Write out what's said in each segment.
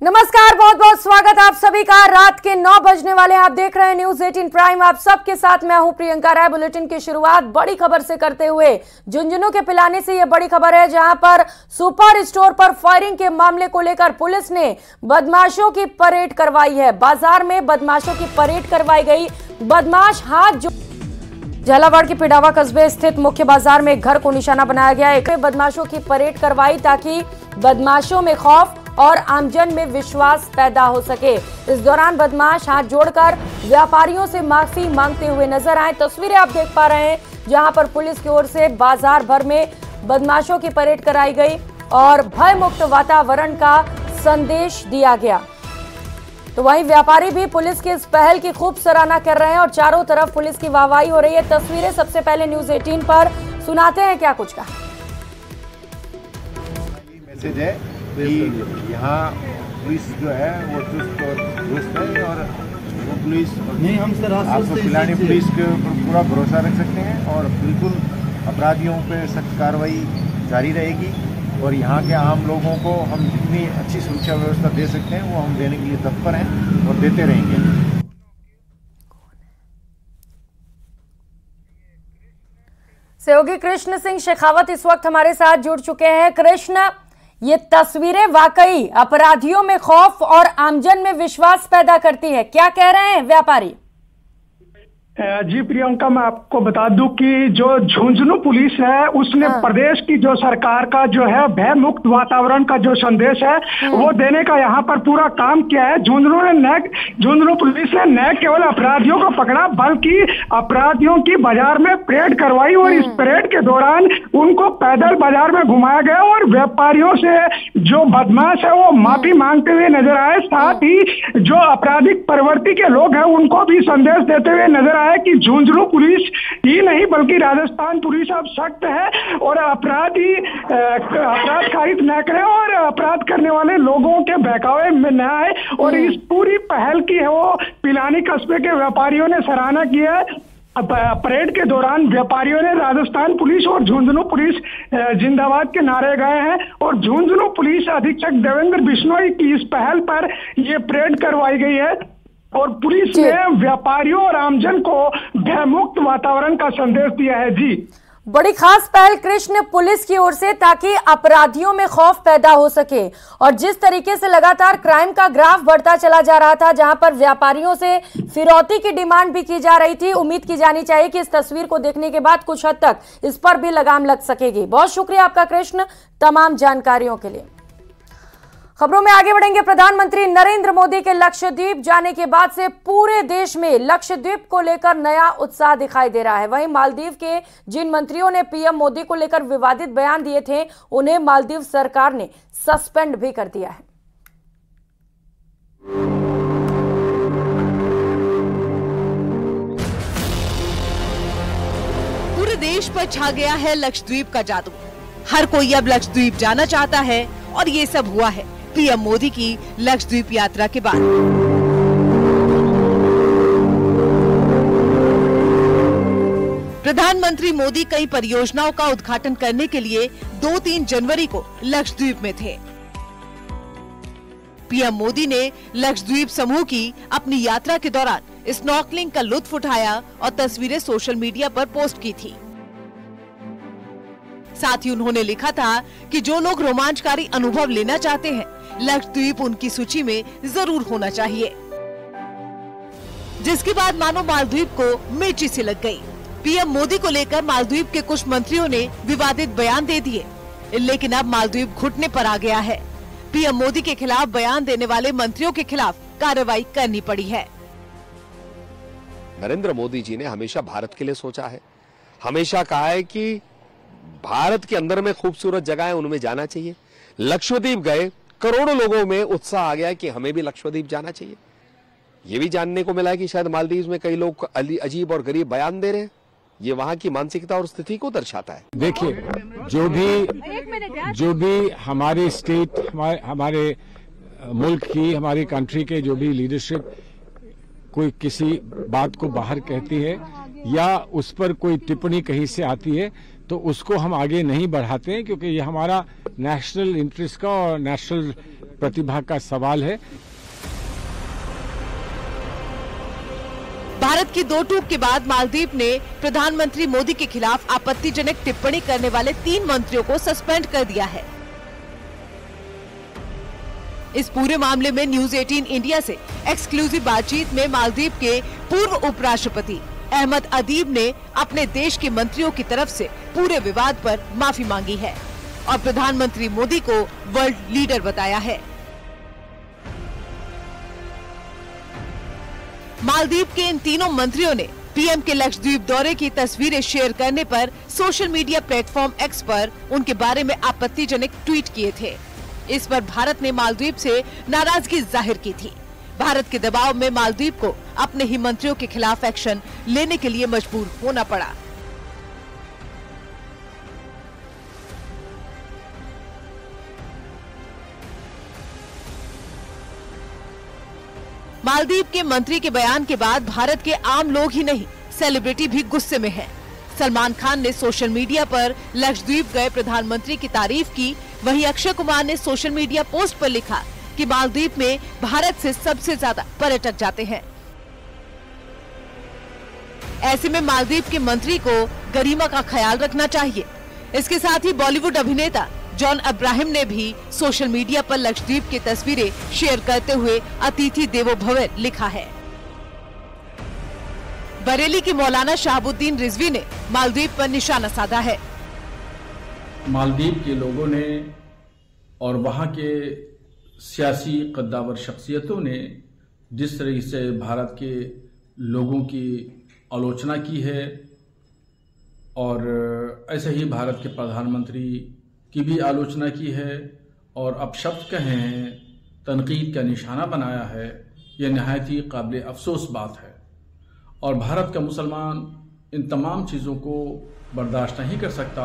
नमस्कार, बहुत बहुत स्वागत आप सभी का। रात के 9 बजने वाले हैं। आप देख रहे हैं न्यूज 18 प्राइम। आप सबके साथ मैं हूं प्रियंका राय। बुलेटिन की शुरुआत बड़ी खबर से करते हुए झुंझुनू के पिलानी से। यह बड़ी खबर है जहां पर सुपर स्टोर पर फायरिंग के मामले को लेकर पुलिस ने बदमाशों की परेड करवाई है। बाजार में बदमाशों की परेड करवाई गई। बदमाश हाथ जो झालावाड़ के पिडावा कस्बे स्थित मुख्य बाजार में एक घर को निशाना बनाया गया। एक बदमाशों की परेड करवाई ताकि बदमाशों में खौफ और आमजन में विश्वास पैदा हो सके। इस दौरान बदमाश हाथ जोड़कर व्यापारियों से माफी मांगते हुए नजर आए। तस्वीरें आप देख पा रहे हैं जहां पर पुलिस की ओर से बाजार भर में बदमाशों की परेड कराई गई और भय मुक्त वातावरण का संदेश दिया गया। तो वहीं व्यापारी भी पुलिस की इस पहल की खूब सराहना कर रहे हैं और चारों तरफ पुलिस की वाहवाही हो रही है। तस्वीरें सबसे पहले न्यूज 18 पर सुनाते हैं क्या कुछ कहा। मैसेज है कि यहाँ पुलिस जो है वो चुस्त और दुरुस्त है और वो पुलिस नहीं, हम सर आपको पिलानी पुलिस के ऊपर पूरा भरोसा रख सकते हैं और बिल्कुल अपराधियों पे सख्त कार्रवाई जारी रहेगी और यहाँ के आम लोगों को हम जितनी अच्छी सुरक्षा व्यवस्था दे सकते हैं वो हम देने के लिए तत्पर हैं और देते रहेंगे। सहयोगी कृष्ण सिंह शेखावत इस वक्त हमारे साथ जुड़ चुके हैं। कृष्ण, ये तस्वीरें वाकई अपराधियों में खौफ और आमजन में विश्वास पैदा करती है, क्या कह रहे हैं व्यापारी? जी प्रियंका, मैं आपको बता दूं कि जो झुंझुनू पुलिस है उसने प्रदेश की जो सरकार का जो है भय मुक्त वातावरण का जो संदेश है वो देने का यहाँ पर पूरा काम किया है। झुंझुनू पुलिस ने न केवल अपराधियों को पकड़ा बल्कि अपराधियों की बाजार में परेड करवाई और इस परेड के दौरान उनको पैदल बाजार में घुमाया गया और व्यापारियों से जो बदमाश है वो माफी मांगते हुए नजर आए। साथ ही जो आपराधिक प्रवृत्ति के लोग हैं उनको भी संदेश देते हुए नजर है कि झुंझुनू पुलिस ही नहीं बल्कि राजस्थान पुलिस अब सख्त है और अपराध कारित न करें और अपराध करने वाले लोगों के बहकावे में न आए। और इस पूरी पहल की है वो पिलानी कस्बे के व्यापारियों ने सराहना की है। परेड के दौरान व्यापारियों ने राजस्थान पुलिस और झुंझुनू पुलिस जिंदाबाद के नारे गाए हैं और झुंझुनू पुलिस अधीक्षक देवेंद्र बिश्नोई की इस पहल पर यह परेड करवाई गई है और पुलिस ने व्यापारियों और आमजन को भयमुक्त वातावरण का संदेश दिया है। जी, बड़ी खास पहल कृष्ण पुलिस की ओर से ताकि अपराधियों में खौफ पैदा हो सके। और जिस तरीके से लगातार क्राइम का ग्राफ बढ़ता चला जा रहा था, जहां पर व्यापारियों से फिरौती की डिमांड भी की जा रही थी, उम्मीद की जानी चाहिए कि इस तस्वीर को देखने के बाद कुछ हद तक इस पर भी लगाम लग सकेगी। बहुत शुक्रिया आपका कृष्ण तमाम जानकारियों के लिए। खबरों में आगे बढ़ेंगे। प्रधानमंत्री नरेंद्र मोदी के लक्षद्वीप जाने के बाद से पूरे देश में लक्षद्वीप को लेकर नया उत्साह दिखाई दे रहा है। वहीं मालदीव के जिन मंत्रियों ने पीएम मोदी को लेकर विवादित बयान दिए थे उन्हें मालदीव सरकार ने सस्पेंड भी कर दिया है। पूरे देश पर छा गया है लक्षद्वीप का जादू। हर कोई अब लक्षद्वीप जाना चाहता है और ये सब हुआ है पीएम मोदी की लक्षद्वीप यात्रा के बाद। प्रधानमंत्री मोदी कई परियोजनाओं का उद्घाटन करने के लिए 2-3 जनवरी को लक्षद्वीप में थे। पीएम मोदी ने लक्षद्वीप समूह की अपनी यात्रा के दौरान स्नॉर्कलिंग का लुत्फ उठाया और तस्वीरें सोशल मीडिया पर पोस्ट की थी। साथ ही उन्होंने लिखा था कि जो लोग रोमांचकारी अनुभव लेना चाहते हैं लक्षद्वीप उनकी सूची में जरूर होना चाहिए। जिसके बाद मानो मालदीव को मिर्ची सी लग गई। पीएम मोदी को लेकर मालदीव के कुछ मंत्रियों ने विवादित बयान दे दिए, लेकिन अब मालदीव घुटने पर आ गया है। पीएम मोदी के खिलाफ बयान देने वाले मंत्रियों के खिलाफ कार्रवाई करनी पड़ी है। नरेंद्र मोदी जी ने हमेशा भारत के लिए सोचा है, हमेशा कहा है कि भारत के अंदर में खूबसूरत जगह है उनमें जाना चाहिए। लक्षद्वीप गए, करोड़ों लोगों में उत्साह आ गया कि हमें भी लक्षद्वीप जाना चाहिए। ये भी जानने को मिला है कि शायद मालदीव में कई लोग अजीब और गरीब बयान दे रहे हैं। ये वहां की मानसिकता और स्थिति को दर्शाता है। देखिए, जो भी हमारे स्टेट, हमारे मुल्क की, हमारी कंट्री के जो भी लीडरशिप कोई किसी बात को बाहर कहती है या उस पर कोई टिप्पणी कहीं से आती है तो उसको हम आगे नहीं बढ़ाते हैं, क्योंकि ये हमारा नेशनल इंटरेस्ट का और नेशनल प्रतिभा का सवाल है। भारत की दो टूक के बाद मालदीव ने प्रधानमंत्री मोदी के खिलाफ आपत्तिजनक टिप्पणी करने वाले 3 मंत्रियों को सस्पेंड कर दिया है। इस पूरे मामले में न्यूज 18 इंडिया से एक्सक्लूसिव बातचीत में मालदीव के पूर्व उपराष्ट्रपति अहमद अदीब ने अपने देश के मंत्रियों की तरफ से पूरे विवाद पर माफी मांगी है और प्रधानमंत्री मोदी को वर्ल्ड लीडर बताया है। मालदीव के इन तीनों मंत्रियों ने पीएम के लक्षद्वीप दौरे की तस्वीरें शेयर करने पर सोशल मीडिया प्लेटफॉर्म एक्स पर उनके बारे में आपत्तिजनक ट्वीट किए थे। इस पर भारत ने मालदीव से नाराजगी जाहिर की थी। भारत के दबाव में मालदीव को अपने ही मंत्रियों के खिलाफ एक्शन लेने के लिए मजबूर होना पड़ा। मालदीव के मंत्री के बयान के बाद भारत के आम लोग ही नहीं, सेलिब्रिटी भी गुस्से में हैं। सलमान खान ने सोशल मीडिया पर लक्षद्वीप गए प्रधानमंत्री की तारीफ की। वहीं अक्षय कुमार ने सोशल मीडिया पोस्ट पर लिखा कि मालदीव में भारत से सबसे ज्यादा पर्यटक जाते हैं। ऐसे में मालदीव के मंत्री को गरिमा का ख्याल रखना चाहिए। इसके साथ ही बॉलीवुड अभिनेता जॉन अब्राहम ने भी सोशल मीडिया पर लक्षद्वीप की तस्वीरें शेयर करते हुए अतिथि देवो भव लिखा है। बरेली के मौलाना शहाबुद्दीन रिजवी ने मालदीव पर निशाना साधा है। मालदीव के लोगों ने और वहां के सियासी कद्दावर शख्सियतों ने जिस तरह से भारत के लोगों की आलोचना की है और ऐसे ही भारत के प्रधानमंत्री की भी आलोचना की है और अपशब्द कहे हैं, तनकीद का निशाना बनाया है, यह निहायत ही काबिल अफसोस बात है और भारत का मुसलमान इन तमाम चीज़ों को बर्दाश्त नहीं कर सकता।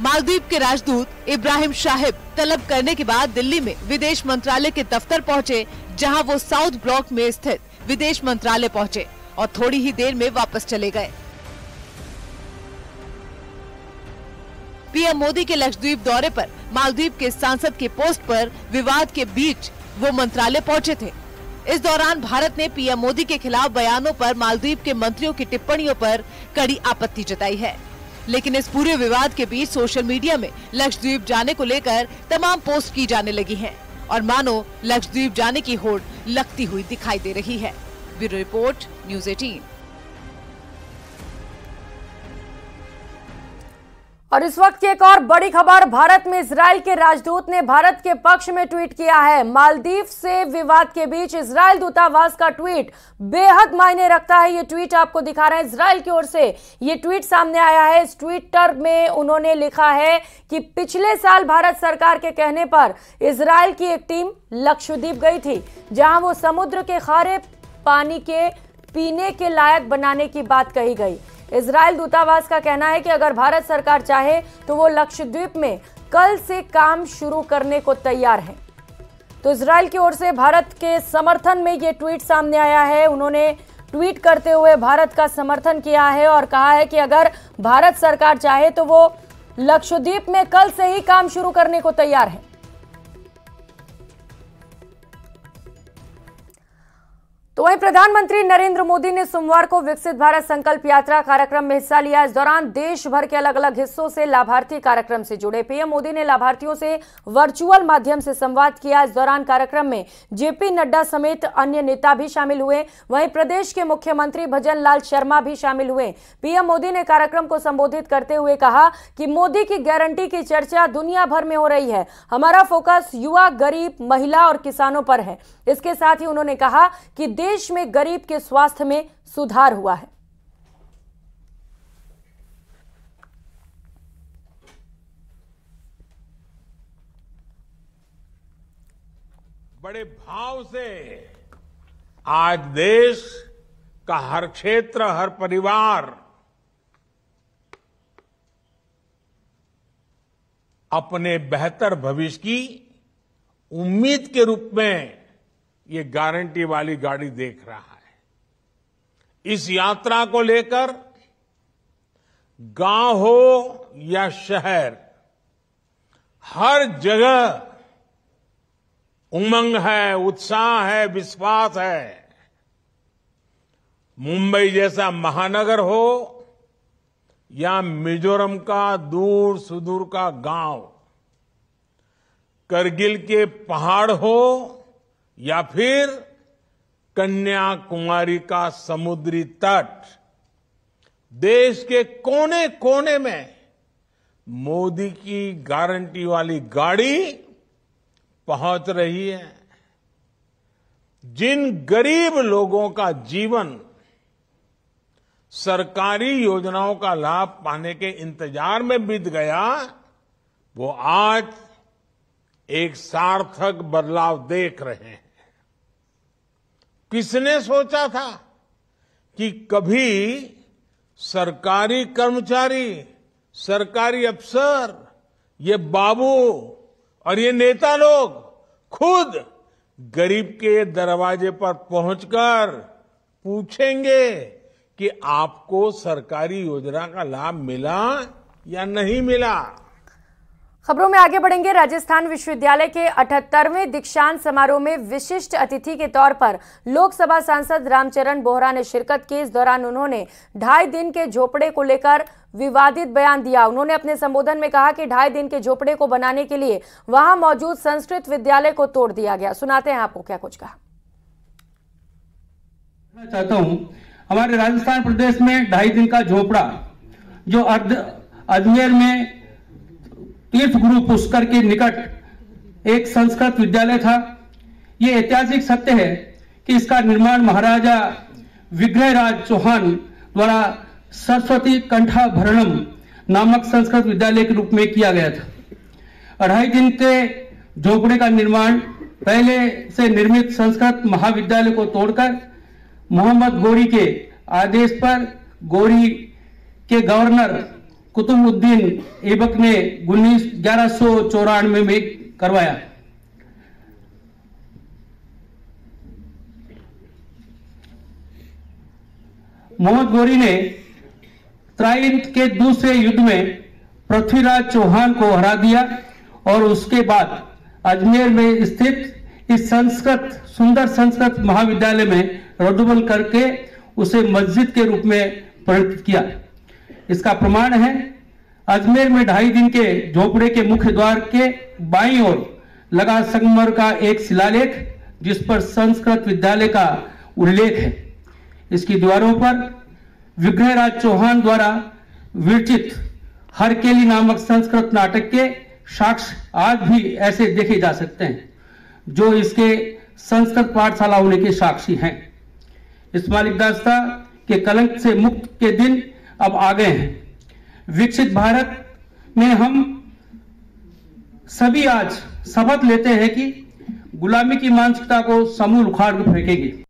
मालदीव के राजदूत इब्राहिम शाहिब तलब करने के बाद दिल्ली में विदेश मंत्रालय के दफ्तर पहुंचे, जहां वो साउथ ब्लॉक में स्थित विदेश मंत्रालय पहुंचे और थोड़ी ही देर में वापस चले गए। पीएम मोदी के लक्षद्वीप दौरे पर मालदीव के सांसद के पोस्ट पर विवाद के बीच वो मंत्रालय पहुंचे थे। इस दौरान भारत ने पीएम मोदी के खिलाफ बयानों पर मालदीव के मंत्रियों की टिप्पणियों पर कड़ी आपत्ति जताई है। लेकिन इस पूरे विवाद के बीच सोशल मीडिया में लक्षद्वीप जाने को लेकर तमाम पोस्ट की जाने लगी हैं और मानो लक्षद्वीप जाने की होड़ लगती हुई दिखाई दे रही है। Bureau report, news 18। और इस वक्त की एक और बड़ी खबर, भारत में इजराइल के राजदूत ने भारत के पक्ष में ट्वीट किया है। मालदीव से विवाद के बीच इजराइल दूतावास का ट्वीट बेहद मायने रखता है। ये ट्वीट आपको दिखा रहे हैं, इजराइल की ओर से ये ट्वीट सामने आया है। इस ट्विटर में उन्होंने लिखा है कि पिछले साल भारत सरकार के कहने पर इजराइल की एक टीम लक्षद्वीप गई थी, जहां वो समुद्र के खारे पानी के पीने के लायक बनाने की बात कही गई। इजराइल दूतावास का कहना है कि अगर भारत सरकार चाहे तो वो लक्षद्वीप में कल से काम शुरू करने को तैयार है। तो इजराइल की ओर से भारत के समर्थन में ये ट्वीट सामने आया है। उन्होंने ट्वीट करते हुए भारत का समर्थन किया है और कहा है कि अगर भारत सरकार चाहे तो वो लक्षद्वीप में कल से ही काम शुरू करने को तैयार है। तो वहीं प्रधानमंत्री नरेंद्र मोदी ने सोमवार को विकसित भारत संकल्प यात्रा कार्यक्रम में हिस्सा लिया। इस दौरान देश भर के अलग अलग हिस्सों से लाभार्थी कार्यक्रम से जुड़े। पीएम मोदी ने लाभार्थियों से वर्चुअल माध्यम से संवाद किया। इस दौरान कार्यक्रम में जेपी नड्डा समेत अन्य नेता भी शामिल हुए। वहीं प्रदेश के मुख्यमंत्री भजन लाल शर्मा भी शामिल हुए। पीएम मोदी ने कार्यक्रम को संबोधित करते हुए कहा कि मोदी की गारंटी की चर्चा दुनिया भर में हो रही है। हमारा फोकस युवा, गरीब, महिला और किसानों पर है। इसके साथ ही उन्होंने कहा कि देश में गरीब के स्वास्थ्य में सुधार हुआ है। बड़े भाव से आज देश का हर क्षेत्र, हर परिवार अपने बेहतर भविष्य की उम्मीद के रूप में ये गारंटी वाली गाड़ी देख रहा है। इस यात्रा को लेकर गांव हो या शहर, हर जगह उमंग है, उत्साह है, विश्वास है। मुंबई जैसा महानगर हो या मिजोरम का दूर सुदूर का गांव, करगिल के पहाड़ हो या फिर कन्याकुमारी का समुद्री तट, देश के कोने कोने में मोदी की गारंटी वाली गाड़ी पहुंच रही है। जिन गरीब लोगों का जीवन सरकारी योजनाओं का लाभ पाने के इंतजार में बीत गया, वो आज एक सार्थक बदलाव देख रहे हैं। किसने सोचा था कि कभी सरकारी कर्मचारी, सरकारी अफसर, ये बाबू और ये नेता लोग खुद गरीब के दरवाजे पर पहुंचकर पूछेंगे कि आपको सरकारी योजना का लाभ मिला या नहीं मिला। खबरों में आगे बढ़ेंगे। राजस्थान विश्वविद्यालय के 78वें दीक्षांत समारोह में विशिष्ट अतिथि के तौर पर लोकसभा सांसद रामचरण बोहरा ने शिरकत की। इस दौरान उन्होंने 2.5 दिन के झोपड़े को लेकर विवादित बयान दिया। उन्होंने अपने संबोधन में कहा कि 2.5 दिन के झोपड़े को बनाने के लिए वहां मौजूद संस्कृत विद्यालय को तोड़ दिया गया। सुनाते हैं आपको क्या कुछ कहा। मैं चाहता हूं हमारे राजस्थान प्रदेश में 2.5 दिन का झोपड़ा जो अजमेर में तीर्थ गुरु पुष्कर के निकट एक संस्कृत विद्यालय था, ये ऐतिहासिक सत्य है कि इसका निर्माण महाराजा विग्रहराज चौहान द्वारा सरस्वती कंठाभरणम नामक संस्कृत विद्यालय के रूप में किया गया था। 2.5 दिन के झोपड़े का निर्माण पहले से निर्मित संस्कृत महाविद्यालय को तोड़कर मोहम्मद गोरी के आदेश पर गोरी के गवर्नर कुतुबुद्दीन ऐबक ने 1194 में करवाया। मोहम्मद गोरी ने त्राइन के दूसरे युद्ध में पृथ्वीराज चौहान को हरा दिया और उसके बाद अजमेर में स्थित इस सुंदर संस्कृत महाविद्यालय में रद्दबंद करके उसे मस्जिद के रूप में परिणत किया। इसका प्रमाण है अजमेर में 2.5 दिन के झोपड़े के मुख्य द्वार के बाईं ओर लगा संगमरमर का एक शिलालेख जिस पर संस्कृत विद्यालय का उल्लेख है। इसकी दीवारों पर विग्रहराज चौहान द्वारा विरचित हरकेली नामक संस्कृत नाटक के साक्ष्य आज भी ऐसे देखे जा सकते हैं जो इसके संस्कृत पाठशाला होने के साक्षी हैं। इस्माइल दास्ता के कलंक से मुक्त के दिन अब आ गए हैं। विकसित भारत में हम सभी आज शपथ लेते हैं कि गुलामी की मानसिकता को समूल उखाड़ कर फेंकेंगे।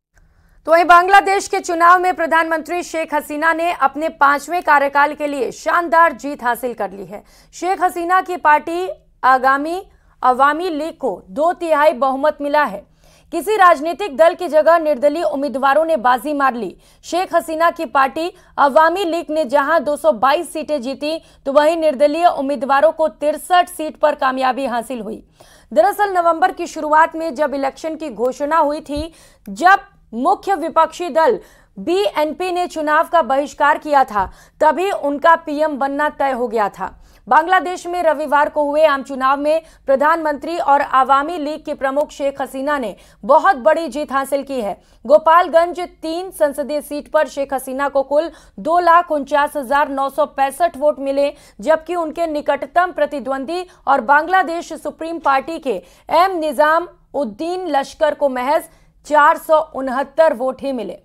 तो वहीं बांग्लादेश के चुनाव में प्रधानमंत्री शेख हसीना ने अपने 5वें कार्यकाल के लिए शानदार जीत हासिल कर ली है। शेख हसीना की पार्टी आगामी अवामी लीग को 2/3 बहुमत मिला है। किसी राजनीतिक दल की जगह निर्दलीय उम्मीदवारों ने बाजी मार ली। शेख हसीना की पार्टी अवामी लीग ने जहां 222 सीटें जीती तो वहीं निर्दलीय उम्मीदवारों को 63 सीट पर कामयाबी हासिल हुई। दरअसल नवंबर की शुरुआत में जब इलेक्शन की घोषणा हुई थी, जब मुख्य विपक्षी दल बीएनपी ने चुनाव का बहिष्कार किया था, तभी उनका पीएम बनना तय हो गया था। बांग्लादेश में रविवार को हुए आम चुनाव में प्रधानमंत्री और आवामी लीग के प्रमुख शेख हसीना ने बहुत बड़ी जीत हासिल की है। गोपालगंज 3 संसदीय सीट पर शेख हसीना को कुल 2,49,965 वोट मिले, जबकि उनके निकटतम प्रतिद्वंदी और बांग्लादेश सुप्रीम पार्टी के एम निजाम उद्दीन लश्कर को महज 469 वोट ही मिले।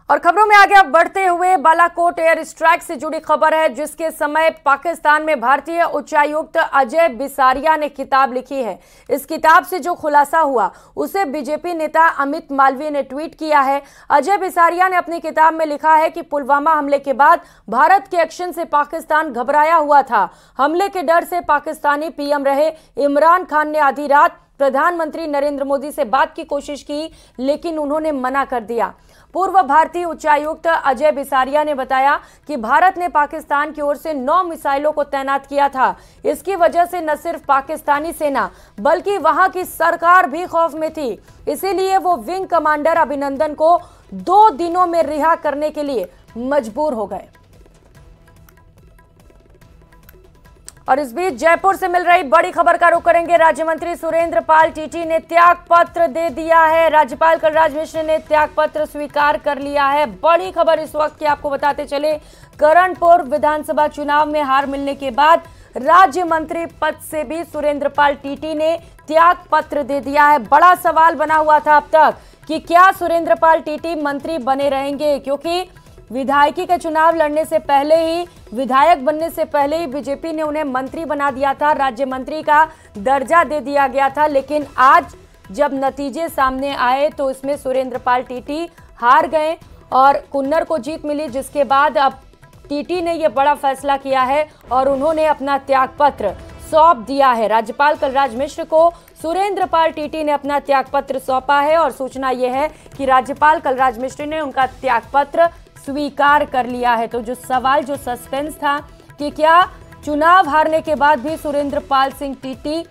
और खबरों में आगे अब बढ़ते हुए बालाकोट एयर स्ट्राइक से जुड़ी खबर है, जिसके समय पाकिस्तान में भारतीय उच्चायुक्त अजय बिसारिया ने किताब लिखी है। इस किताब से जो खुलासा हुआ उसे बीजेपी नेता अमित मालवीय ने ट्वीट किया है। अजय बिसारिया ने अपनी किताब में लिखा है कि पुलवामा हमले के बाद भारत के एक्शन से पाकिस्तान घबराया हुआ था। हमले के डर से पाकिस्तानी पीएम रहे इमरान खान ने आधी रात प्रधानमंत्री नरेंद्र मोदी से बात की कोशिश की, लेकिन उन्होंने मना कर दिया। पूर्व भारतीय उच्चायुक्त अजय बिसारिया ने बताया कि भारत ने पाकिस्तान की ओर से 9 मिसाइलों को तैनात किया था। इसकी वजह से न सिर्फ पाकिस्तानी सेना बल्कि वहां की सरकार भी खौफ में थी। इसीलिए वो विंग कमांडर अभिनंदन को 2 दिनों में रिहा करने के लिए मजबूर हो गए। और इस बीच जयपुर से मिल रही बड़ी खबर का रुख करेंगे। राज्य मंत्री सुरेंद्र पाल टीटी ने त्याग पत्र दे दिया है। राज्यपाल कलराज मिश्र ने त्याग पत्र स्वीकार कर लिया है। बड़ी खबर इस वक्त की आपको बताते चले, करणपुर विधानसभा चुनाव में हार मिलने के बाद राज्य मंत्री पद से भी सुरेंद्र पाल टीटी ने त्याग पत्र दे दिया है। बड़ा सवाल बना हुआ था अब तक कि क्या सुरेंद्र पाल टीटी मंत्री बने रहेंगे, क्योंकि विधायकी के चुनाव लड़ने से पहले ही, विधायक बनने से पहले ही बीजेपी ने उन्हें मंत्री बना दिया था, राज्य मंत्री का दर्जा दे दिया गया था। लेकिन आज जब नतीजे सामने आए तो इसमें सुरेंद्र पाल टीटी हार गए और कुन्नर को जीत मिली, जिसके बाद अब टीटी ने यह बड़ा फैसला किया है और उन्होंने अपना त्यागपत्र सौंप दिया है। राज्यपाल कलराज मिश्र को सुरेंद्र पाल टीटी ने अपना त्यागपत्र सौंपा है और सूचना यह है कि राज्यपाल कलराज मिश्र ने उनका त्यागपत्र स्वीकार कर लिया है। तो जो सवाल, जो सस्पेंस था कि क्या चुनाव हारने के बाद भी सुरेंद्र पाल सिंह टीटी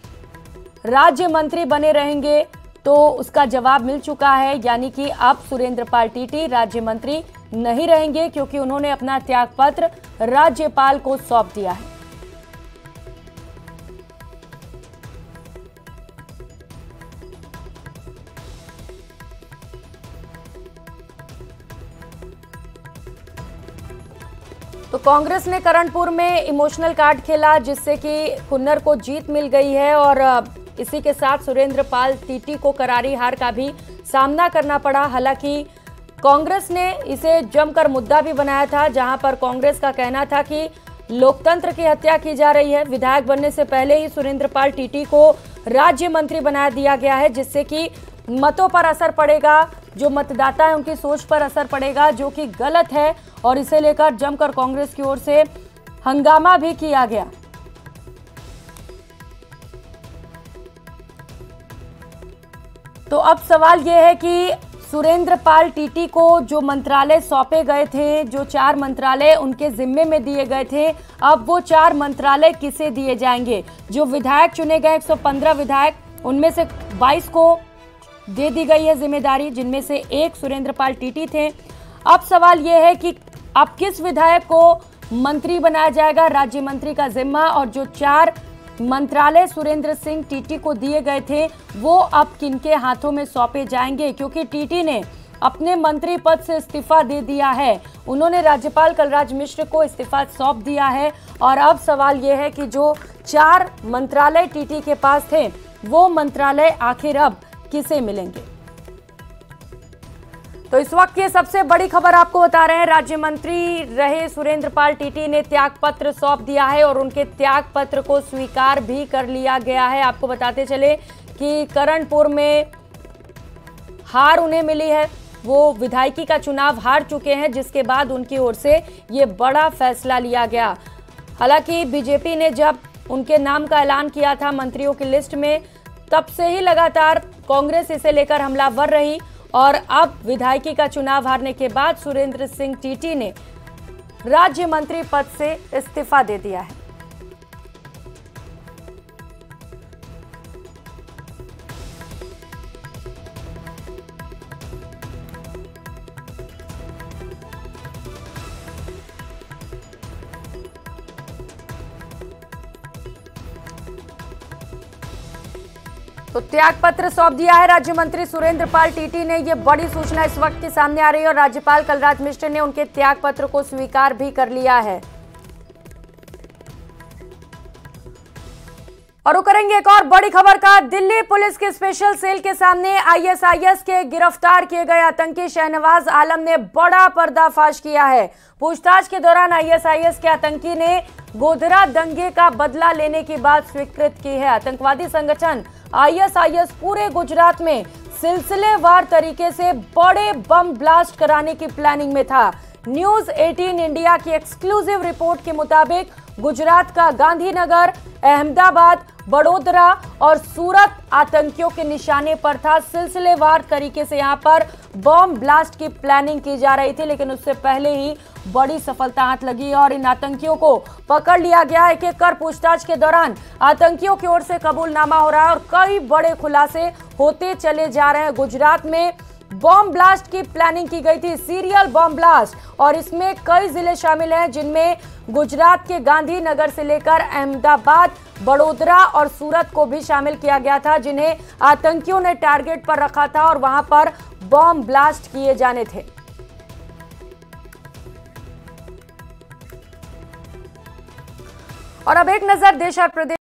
राज्य मंत्री बने रहेंगे, तो उसका जवाब मिल चुका है। यानी कि अब सुरेंद्र पाल टीटी राज्य मंत्री नहीं रहेंगे, क्योंकि उन्होंने अपना त्यागपत्र राज्यपाल को सौंप दिया है। तो कांग्रेस ने करणपुर में इमोशनल कार्ड खेला, जिससे कि कुन्नर को जीत मिल गई है और इसी के साथ सुरेंद्र पाल टीटी को करारी हार का भी सामना करना पड़ा। हालांकि कांग्रेस ने इसे जमकर मुद्दा भी बनाया था, जहां पर कांग्रेस का कहना था कि लोकतंत्र की हत्या की जा रही है। विधायक बनने से पहले ही सुरेंद्र पाल टीटी को राज्य मंत्री बना दिया गया है, जिससे कि मतों पर असर पड़ेगा, जो मतदाता है उनकी सोच पर असर पड़ेगा, जो कि गलत है। और इसे लेकर जमकर कांग्रेस की ओर से हंगामा भी किया गया। तो अब सवाल यह है कि सुरेंद्र पाल टीटी को जो मंत्रालय सौंपे गए थे, जो 4 मंत्रालय उनके जिम्मे में दिए गए थे, अब वो 4 मंत्रालय किसे दिए जाएंगे। जो विधायक चुने गए 115 विधायक, उनमें से 22 को दे दी गई है जिम्मेदारी, जिनमें से एक सुरेंद्र पाल टीटी थे। अब सवाल यह है कि अब किस विधायक को मंत्री बनाया जाएगा, राज्य मंत्री का जिम्मा, और जो 4 मंत्रालय सुरेंद्र सिंह टीटी को दिए गए थे वो अब किनके हाथों में सौंपे जाएंगे, क्योंकि टीटी ने अपने मंत्री पद से इस्तीफा दे दिया है। उन्होंने राज्यपाल कलराज मिश्र को इस्तीफा सौंप दिया है और अब सवाल यह है कि जो 4 मंत्रालय टीटी के पास थे वो मंत्रालय आखिर अब किसे मिलेंगे। तो इस वक्त की सबसे बड़ी खबर आपको बता रहे हैं, राज्य मंत्री रहे सुरेंद्र पाल टीटी ने त्यागपत्र सौंप दिया है और उनके त्यागपत्र को स्वीकार भी कर लिया गया है। आपको बताते चले कि करणपुर में हार उन्हें मिली है, वो विधायकी का चुनाव हार चुके हैं, जिसके बाद उनकी ओर से ये बड़ा फैसला लिया गया। हालांकि बीजेपी ने जब उनके नाम का ऐलान किया था मंत्रियों की लिस्ट में, तब से ही लगातार कांग्रेस इसे लेकर हमलावर रही और अब विधायकी का चुनाव हारने के बाद सुरेंद्र सिंह टीटी ने राज्य मंत्री पद से इस्तीफा दे दिया है। तो त्यागपत्र सौंप दिया है राज्य मंत्री सुरेंद्र पाल टीटी ने। यह बड़ी सूचना इस वक्त की सामने आ रही है और राज्यपाल कलराज मिश्र ने उनके त्यागपत्र को स्वीकार भी कर लिया है। और करेंगे एक और बड़ी खबर का, दिल्ली पुलिस के स्पेशल सेल के सामने आईएसआईएस के गिरफ्तार किए गए आतंकी शहनवाज आलम ने बड़ा पर्दाफाश किया है। पूछताछ के दौरान आईएसआईएस के आतंकी ने गोधरा दंगे का बदला लेने की बात स्वीकृत की है। आतंकवादी संगठन आईएसआईएस पूरे गुजरात में सिलसिलेवार तरीके से बड़े बम ब्लास्ट कराने की प्लानिंग में था। न्यूज 18 इंडिया की एक्सक्लूसिव रिपोर्ट के मुताबिक गुजरात का गांधीनगर, अहमदाबाद, बड़ोदरा और सूरत आतंकियों के निशाने पर था। सिलसिलेवार तरीके से यहां पर बॉम्ब ब्लास्ट की प्लानिंग की जा रही थी, लेकिन उससे पहले ही बड़ी सफलता हाथ लगी और इन आतंकियों को पकड़ लिया गया। एक एक कर पूछताछ के दौरान आतंकियों की ओर से कबूलनामा हो रहा है और कई बड़े खुलासे होते चले जा रहे हैं। गुजरात में बॉम्ब ब्लास्ट की प्लानिंग की गई थी, सीरियल बॉम्ब ब्लास्ट, और इसमें कई जिले शामिल हैं, जिनमें गुजरात के गांधीनगर से लेकर अहमदाबाद, बड़ोदरा और सूरत को भी शामिल किया गया था, जिन्हें आतंकियों ने टारगेट पर रखा था और वहां पर बॉम्ब ब्लास्ट किए जाने थे। और अब एक नजर देश और प्रदेश